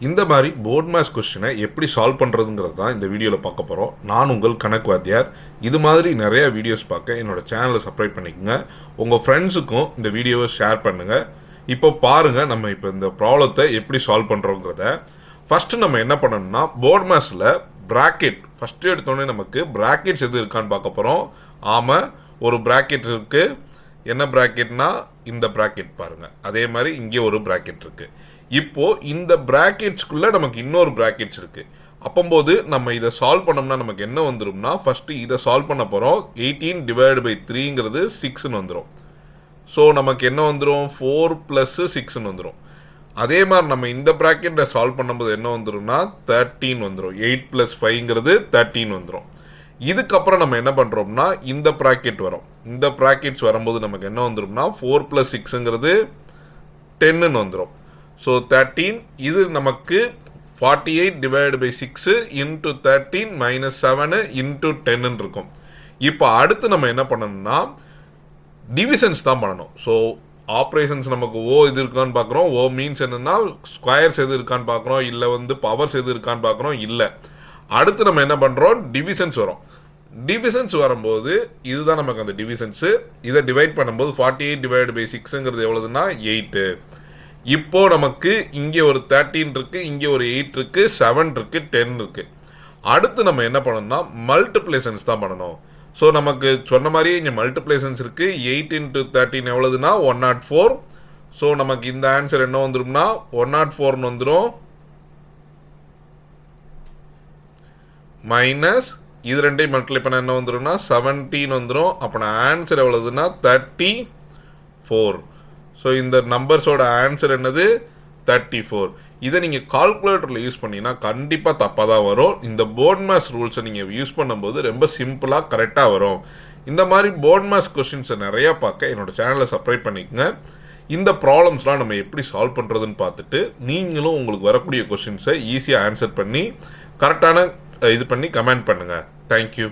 இந்த மாதிரி board maths கொஸ்டினை எப்படி சால்வ் பண்ணுறதுங்கிறது தான் இந்த வீடியோவில் பார்க்க போகிறோம். நான் உங்கள் கணக்கு வாத்தியார். இது மாதிரி நிறைய வீடியோஸ் பார்க்க என்னோட சேனலை சப்ஸ்கிரைப் பண்ணிக்கோங்க. உங்கள் ஃப்ரெண்ட்ஸுக்கும் இந்த வீடியோவை ஷேர் பண்ணுங்கள். இப்போ பாருங்கள், நம்ம இப்போ இந்த ப்ராப்ளத்தை எப்படி சால்வ் பண்ணுறோங்கிறத. ஃபஸ்ட்டு நம்ம என்ன பண்ணணும்னா, போர்ட் மேத்ஸில் ப்ராக்கெட் ஃபஸ்ட்டு எடுத்தோடனே நமக்கு ப்ராக்கெட்ஸ் எது இருக்கான்னு பார்க்க போகிறோம். ஆமாம், ஒரு ப்ராக்கெட் இருக்குது. என்ன ப்ராக்கெட்னா இந்த ப்ராக்கெட் பாருங்கள். அதே மாதிரி இங்கே ஒரு ப்ராக்கெட் இருக்குது. இப்போது இந்த ப்ராக்கெட்ஸ்குள்ளே நமக்கு இன்னொரு ப்ராக்கெட்ஸ் இருக்குது. அப்போது நம்ம இதை சால்வ் பண்ணோம்னா நமக்கு என்ன வந்துடும்னா, ஃபஸ்ட்டு இதை சால்வ் பண்ண போகிறோம். 18 டிவைடு பை 3ங்கிறது 6ன்னு வந்துடும். ஸோ நமக்கு என்ன வந்துடும், 4 + 6ன்னு வந்துடும். அதே மாதிரி நம்ம இந்த ப்ராக்கெட்டை சால்வ் பண்ணும்போது என்ன வந்துடும்னா 13 வந்துடும். 8 + 5ங்கிறது 13 வந்துடும். இதுக்கப்புறம் நம்ம என்ன பண்ணுறோம்னா, இந்த ப்ராக்கெட் வரும். இந்த ப்ராக்கெட்ஸ் வரும்போது நமக்கு என்ன வந்துடும்னா 4 + 6ங்கிறது 10ன்னு வந்துடும். ஸோ 13, இது நமக்கு 48 டிவைடு பை 6 இன்ட்டு 13 - 7 இன்ட்டு 10ன்னு இருக்கும். இப்போ அடுத்து நம்ம என்ன பண்ணணும்னா டிவிஷன்ஸ் தான் பண்ணணும். ஸோ ஆப்ரேஷன்ஸ் நமக்கு ஓ இது இருக்கான்னு பார்க்குறோம். ஓ மீன்ஸ் என்னென்னா ஸ்கொயர்ஸ் எது இருக்கான்னு பார்க்குறோம், இல்லை பவர்ஸ் எது இருக்கான்னு பார்க்குறோம். இல்லை, அடுத்து நம்ம என்ன பண்ணுறோம், டிவிஷன்ஸ் வரும். டிவிஷன்ஸ் வரும்போது இதுதான் நமக்கு அந்த டிவிஷன்ஸு. இதை டிவைட் பண்ணும்போது 48 டிவைடு பை 6ங்கிறது எவ்வளோதுன்னா 8. இப்போ நமக்கு இங்கே ஒரு 13 இருக்குது, இங்கே ஒரு 8 இருக்குது, 7 இருக்குது, 10 இருக்குது. அடுத்து நம்ம என்ன பண்ணணும்னா மல்டிப்ளேஷன்ஸ் தான் பண்ணணும். ஸோ நமக்கு சொன்ன மாதிரியே இங்கே மல்டிப்ளேஷன்ஸ் இருக்குது. 8 × 13 எவ்வளோதுன்னா 104. ஸோ நமக்கு இந்த ஆன்சர் என்ன வந்துடும்னா 104ன்னு வந்துடும். மைனஸ் இது ரெண்டையும் மல்டிப்ளை பண்ண என்ன வந்துடும்னா 17 வந்துடும். அப்போ ஆன்சர் எவ்வளோதுன்னா 34. ஸோ இந்த நம்பர்ஸோட ஆன்சர் என்னது 34. இதை நீங்கள் கால்குலேட்டரில் யூஸ் பண்ணிங்கன்னா கண்டிப்பாக தப்பாக தான் வரும். இந்த போர்ட் மேத்ஸ் ரூல்ஸை நீங்கள் யூஸ் பண்ணும்போது ரொம்ப சிம்பிளாக கரெக்டாக வரும். இந்த மாதிரி போர்ட் மேத்ஸ் கொஸ்டின்ஸை நிறையா பார்க்க என்னோட சேனலை சப்ஸ்கிரைப் பண்ணிக்கங்க. இந்த ப்ராப்ளம்ஸ்லாம் நம்ம எப்படி சால்வ் பண்ணுறதுன்னு பார்த்துட்டு நீங்களும் உங்களுக்கு வரக்கூடிய கொஸ்டின்ஸை ஈஸியாக ஆன்சர் பண்ணி கரெக்டான இது பண்ணி கமெண்ட் பண்ணுங்கள். தேங்க்யூ.